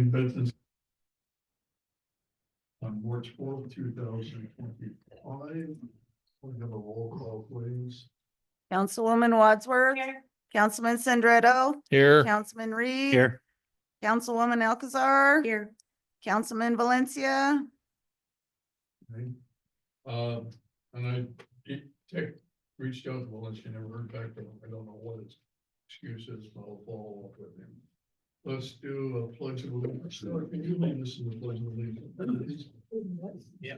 Business on March 4th, 2025. We have a roll call, please. Councilwoman Wadsworth. Here. Councilman Sandretto. Here. Councilman Reed. Here. Councilwoman Alcazar. Here. Councilman Valencia. Okay. And reached out to Valencia, never heard back from him. I don't know what his excuse is, but I'll follow up with him. Let's do a pledge of allegiance. Sarah, can you lead us in the pledge of allegiance? Yeah.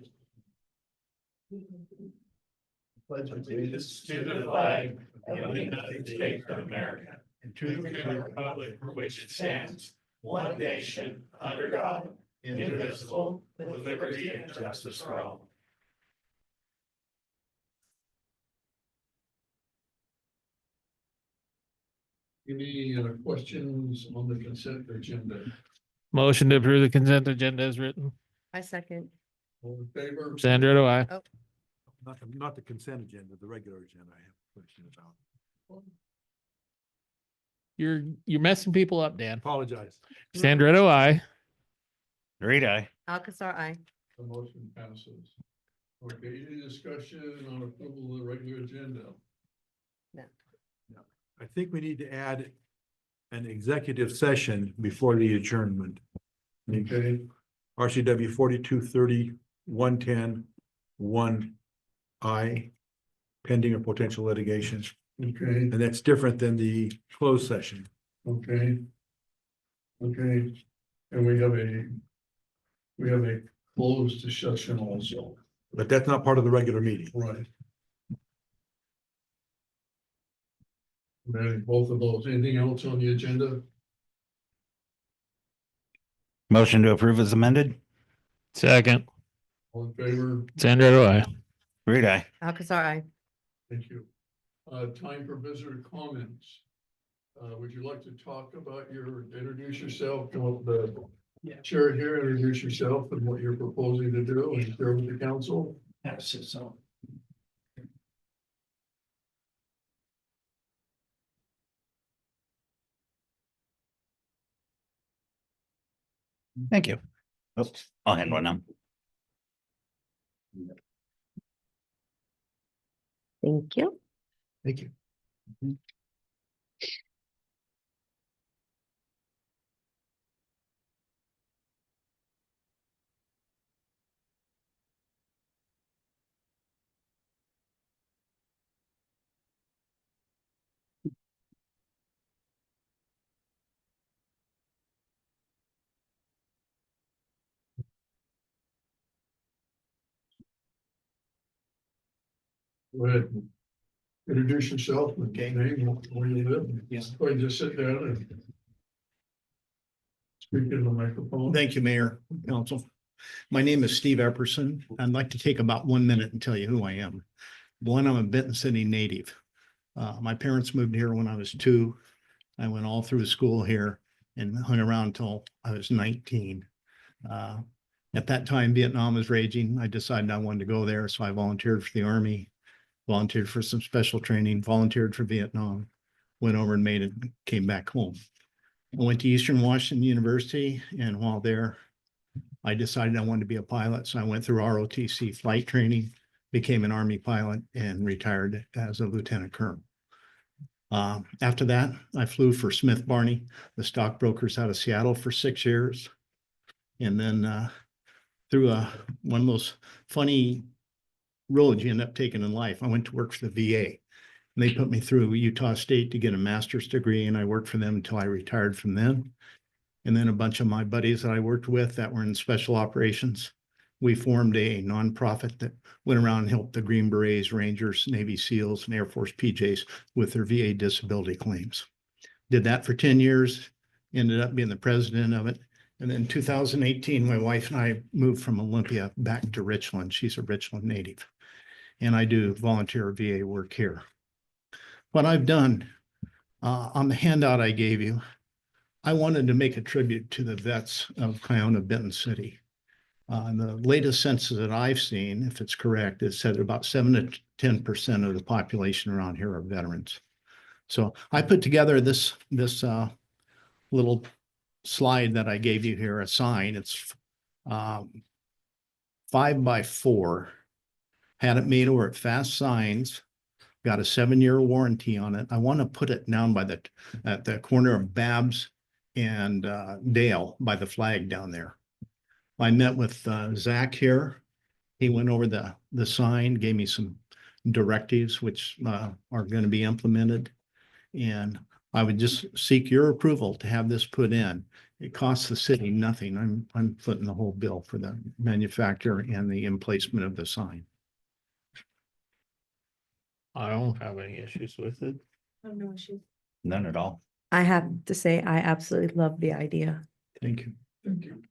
Pledge Allegiance to the flag of the United States of America and to the republic for which it stands, one nation, under God, indivisible, with liberty and justice for all. Any questions on the consent agenda? Motion to approve the consent agenda as written. I second. All in favor? Sandra, do I? Not the consent agenda, the regular agenda I have questions about. You're messing people up, Dan. Apologize. Sandra, do I? Great eye. Alcazar, I. The motion passes. Okay, any discussion on approval of the regular agenda? I think we need to add an executive session before the adjournment. Okay, RCW 4230-110-1I, pending or potential litigation. okay, And that's different than the closed session. okay. Okay, and we have a closed session also, But that's not part of the regular meeting. right? Then both of those, anything else on the agenda? Motion to approve is amended. Second. All in favor? Sandra, do I? Great eye. Alcazar, I. Thank you. Time for visitor comments. Would you like to talk about introduce yourself, come up the chair here, introduce yourself and what you're proposing to do and share with the council? Yes, so. Thank you. Oops, I'll hand one now. Thank you. Thank you. Go ahead. Introduce yourself, name, where you live. Yes. Go ahead, just sit down and speak in the microphone. Thank you, Mayor, Council. My name is Steve Epperson. I'd like to take about 1 minute and tell you who I am. One, I'm a Benton City native. My parents moved here when I was 2. I went all through school here and hung around until I was 19. At that time, Vietnam was raging. I decided I wanted to go there, so I volunteered for the Army, volunteered for some special training, volunteered for Vietnam, went over and made it, came back home. I went to Eastern Washington University, and while there, I decided I wanted to be a pilot. So I went through ROTC flight training, became an Army pilot, and retired as a lieutenant colonel. After that, I flew for Smith Barney, the stockbrokers out of Seattle, for 6 years. And then through one of those funny roads you end up taking in life, I went to work for the VA. And they put me through Utah State to get a master's degree, and I worked for them until I retired from them. And then a bunch of my buddies that I worked with that were in special operations, we formed a nonprofit that went around and helped the Green Berets, Rangers, Navy SEALs, and Air Force PJs with their VA disability claims. Did that for 10 years, ended up being the president of it. And then in 2018, my wife and I moved from Olympia back to Richland. She's a Richland native. And I do volunteer VA work here. What I've done on the handout I gave you, I wanted to make a tribute to the vets of Kiona Benton City. The latest census that I've seen, if it's correct, it said about 7 to 10% of the population around here are veterans. So I put together this little slide that I gave you here, a sign. It's 5x4. Had it made over at Fast Signs. Got a 7-year warranty on it. I want to put it down by at the corner of Babs and Dale by the flag down there. I met with Zach here. He went over the sign, gave me some directives which are going to be implemented. And I would just seek your approval to have this put in. It costs the city nothing. I'm footing the whole bill for the manufacturer and the emplacement of the sign. I don't have any issues with it. None at all. I have to say, I absolutely love the idea. Thank you. Thank you.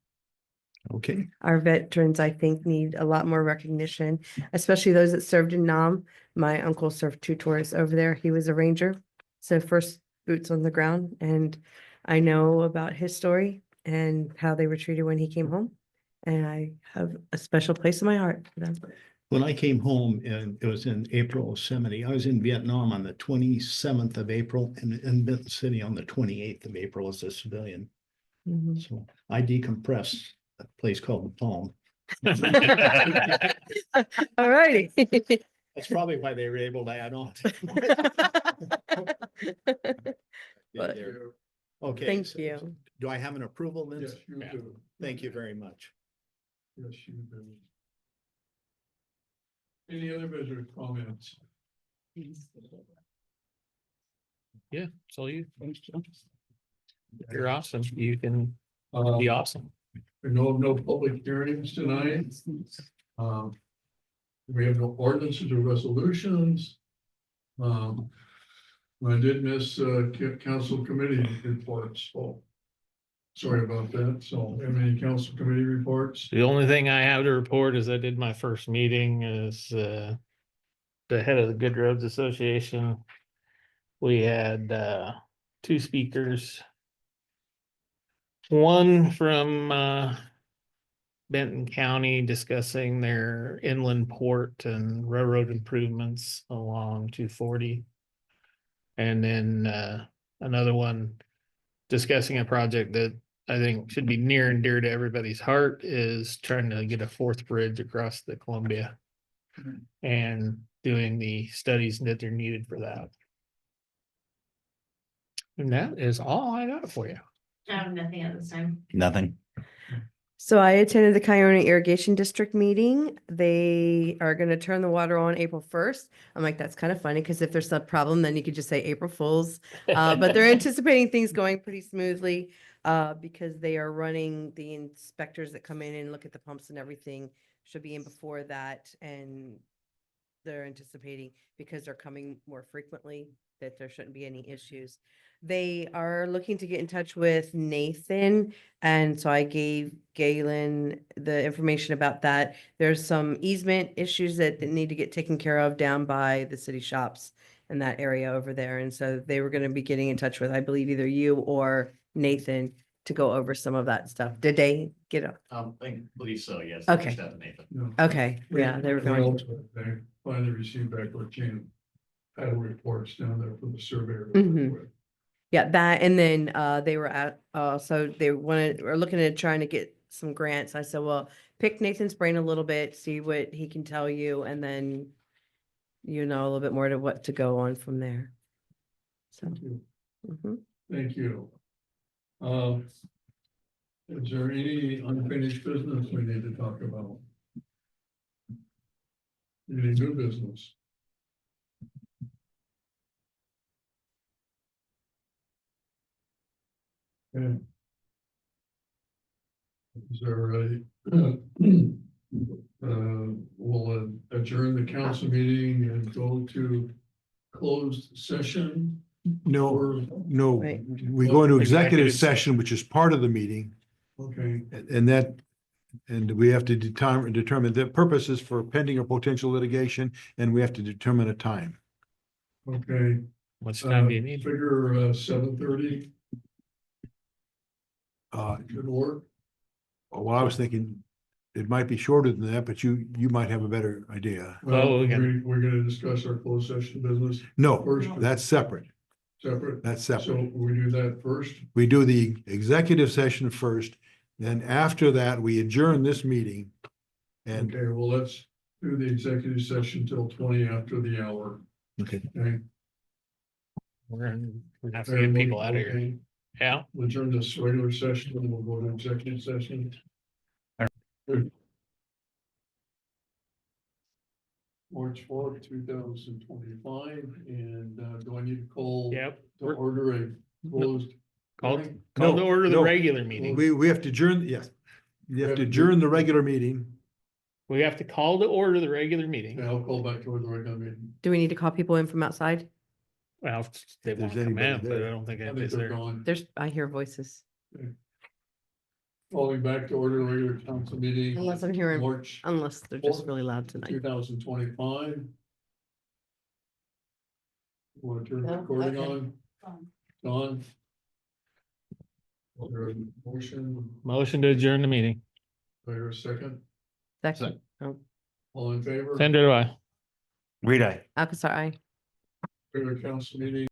Okay. Our veterans, I think, need a lot more recognition, especially those that served in Nam. My uncle served 2 tours over there. He was a ranger. So first boots on the ground. And I know about his story and how they were treated when he came home. And I have a special place in my heart for them. When I came home, and it was in April of 70, I was in Vietnam on the 27th of April and in Benton City on the 28th of April as a civilian. Mhm. So I decompressed at a place called the Palm. All righty. That's probably why they were able to add on. But- Okay. Thank so- you. Do I have an approval then? Yes, you do. Thank you very much. Yes, you do. Any other visitor comments? Yeah, so you're awesome. You can be awesome. No public hearings tonight. We have no ordinances or resolutions. I did miss council committee reports, so sorry about that. So, have any council committee reports? The only thing I have to report is I did my first meeting as the head of the Good Roads Association. We had 2 speakers. One from Benton County discussing their inland port and railroad improvements along 240. And then another one discussing a project that I think should be near and dear to everybody's heart is trying to get a 4th bridge across the Columbia. And doing the studies that are needed for that. And that is all I got for you. I have nothing at this time. Nothing. So I attended the Kiona Irrigation District meeting. They are going to turn the water on April 1st. I'm like, that's kind of funny because if there's a problem, then you could just say April Fools. But they're anticipating things going pretty smoothly because they are running the inspectors that come in and look at the pumps and everything should be in before that. And they're anticipating because they're coming more frequently that there shouldn't be any issues. They are looking to get in touch with Nathan. And so I gave Galen the information about that. There's some easement issues that need to get taken care of down by the city shops in that area over there. And so they were going to be getting in touch with, I believe, either you or Nathan to go over some of that stuff. Did they get up? I believe so, yes. Okay. Reached out to Nathan. No. Okay, yeah, they were going. They finally received back our chain of reports down there from the surveyor. Mhm. Yeah, that, and then they were at, so they were looking at trying to get some grants. I said, well, pick Nathan's brain a little bit, see what he can tell you, and then you know a little bit more to what to go on from there. So, Thank you. mhm. Thank you. Is there any unfinished business we need to talk about? Any new business? Okay. Is there a, we'll adjourn the council meeting and go to closed session? No, no, Right. we go into executive Executive session, which is part of the meeting, Okay, and we have to determine the purposes for pending or potential litigation, and we have to determine a time. okay. Much time do you need? Figure 7:30 Uh, should work. well, I was thinking it might be shorter than that, but you might have a better idea. Well, we can- We're gonna discuss our closed session business No, first. that's separate. separate. That's So separate. we do that first. We do the executive session first, then after that, we adjourn this meeting. And, Okay, well, let's do the executive session till 20 after the hour. okay, Okay. We're gonna have to get people out of here. Okay, Yeah. we'll adjourn this regular session and we'll go to executive session. March 4th, 2025, and do I need to call? Yep. To order a closed? Call, hearing? call to No, order the no. regular meeting. we have to adjourn, yes. You have to adjourn the regular meeting. We have to call to order the regular meeting. Yeah, I'll call back to order the regular meeting. Do we need to call people in from outside? Well, if they If want there's to come anybody in, but there. I don't think I think anybody's they're there. gone. I hear voices. Calling back to order the regular council meeting. Unless I'm hearing, March unless they're just really loud tonight. 2025. Want to turn the No? recording Okay. on? There a motion, Motion to adjourn the meeting. there a second, Second. Oh, all in favor? Sandra, do I? Reed, aye. Alcazar, aye. Regular council meeting